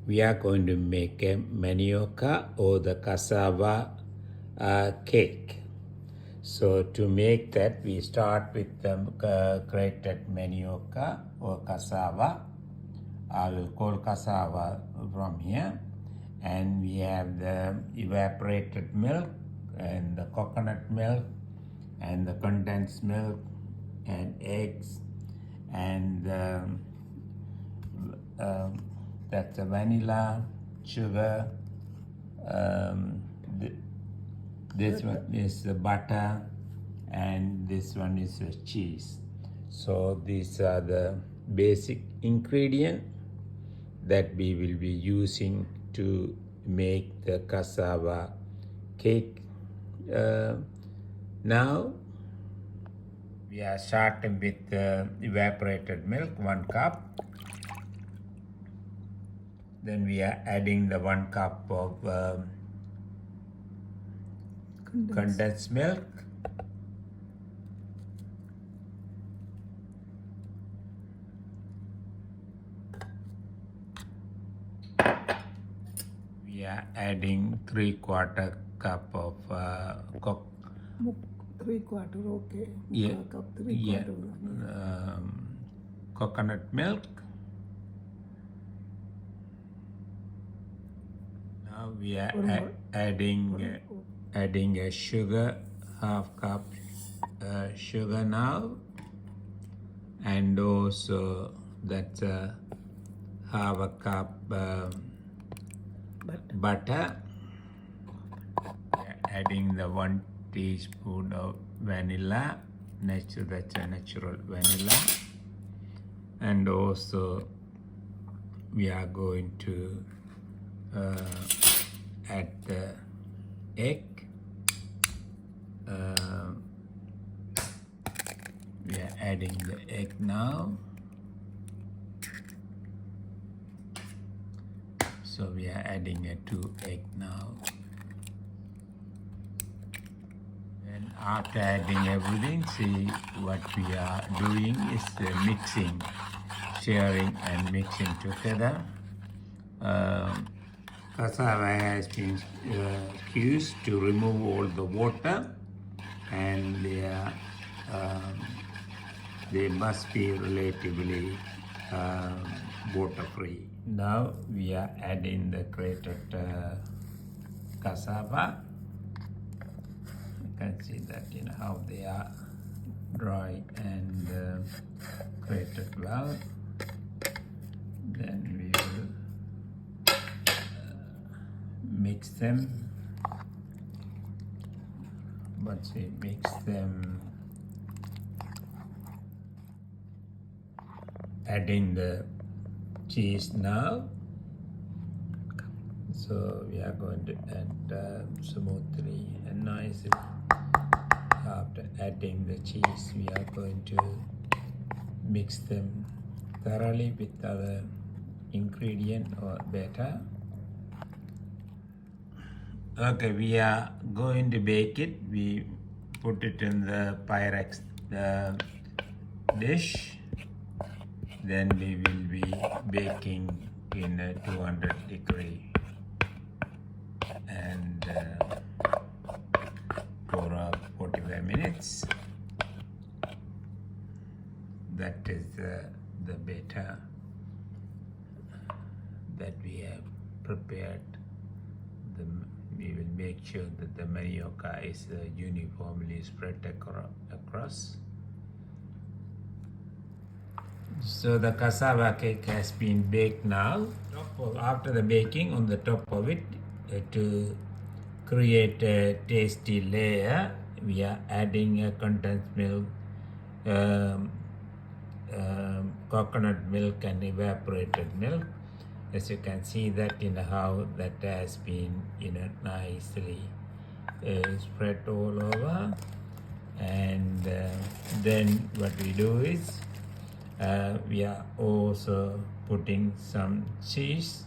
we are going to make a manioca or the cassava cake. So to make that, we start with the grated manioca or cassava. I will call cassava from here. And we have the evaporated milk and the coconut milk and the condensed milk and eggs and that's the vanilla, sugar, this one is the butter, and this one is the cheese. So these are the basic ingredients that we will be using to make the cassava cake. Now we are starting with evaporated milk, 1 cup. Then we are adding the 1 cup of condensed milk. We are adding 3/4 cup of 3/4, okay. Yeah, Cup, yeah, 3/4. coconut milk. Now we are adding a sugar, 1/2 cup sugar now, and also that's 1/2 cup butter. We are adding the 1 teaspoon of vanilla, that's a natural vanilla, and also we are going to add the egg. We are adding the egg now. So we are adding 2 egg now. And after adding everything, see what we are doing is mixing, sharing and mixing together. Cassava has been squeezed to remove all the water, and they must be relatively water-free. Now we are adding the grated cassava. You can see that how they are dry and grated well. Then we will mix them. Once we mix them, adding the cheese now. So we are going to add smoothly and nicely. After adding the cheese, we are going to mix them thoroughly with other ingredient or batter. Okay, we are going to bake it. We put it in the Pyrex dish. Then we will be baking in 200 degree and for 45 minutes. That is the batter that we have prepared. We will make sure that the manioca is uniformly spread across. So the cassava cake has been baked now. After the baking, on the top of it, to create a tasty layer, we are adding a condensed milk, coconut milk and evaporated milk. As you can see that how that has been nicely spread all over. And then what we do is we are also putting some cheese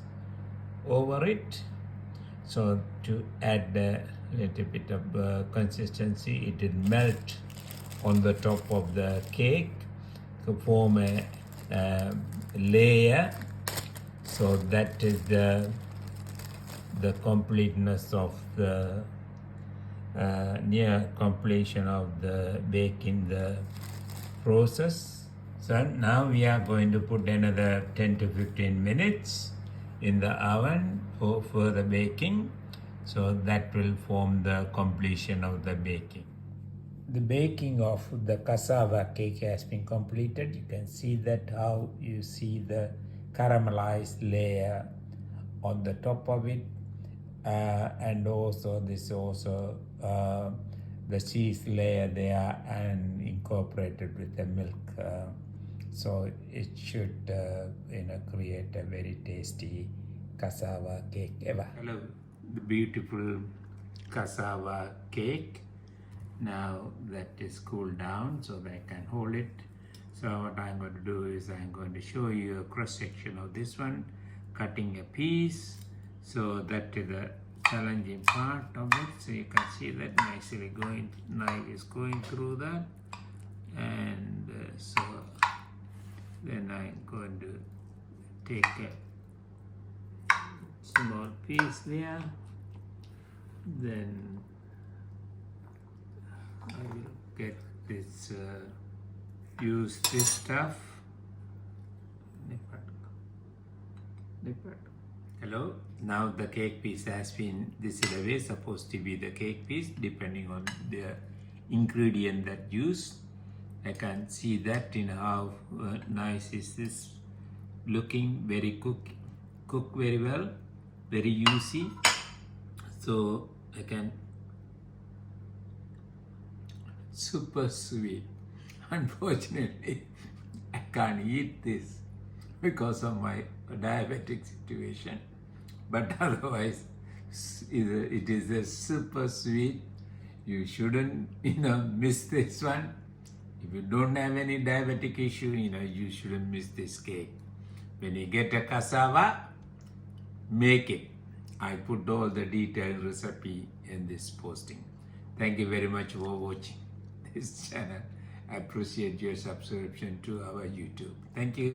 over it, so to add a little bit of consistency. It will melt on the top of the cake to form a layer. So that is the completeness of the near completion of the baking the process. So now we are going to put another 10 to 15 minutes in the oven for further baking. So that will form the completion of the baking. The baking of the cassava cake has been completed. You can see that how you see the caramelized layer on the top of it, and also this the cheese layer there and incorporated with the milk. So it should create a very tasty cassava cake ever. Hello, the beautiful cassava cake. Now that is cooled down so that I can hold it. So what I'm going to do is I'm going to show you a cross section of this one, cutting a piece. So that is the challenging part of it. So you can see that nicely knife is going through that, and so then I'm going to take a small piece there. Then I will get this, use this stuff. Hello, now the cake piece has been, this is the way supposed to be the cake piece depending on the ingredient that used. I can see that in how nice is this looking, very cooked very well, very juicy. So I can, super sweet. Unfortunately, I can't eat this because of my diabetic situation, but otherwise it is a super sweet. You shouldn't miss this one. If you don't have any diabetic issue, you shouldn't miss this cake. When you get a cassava, make it. I put all the detailed recipe in this posting. Thank you very much for watching this channel. I appreciate your subscription to our YouTube. Thank you.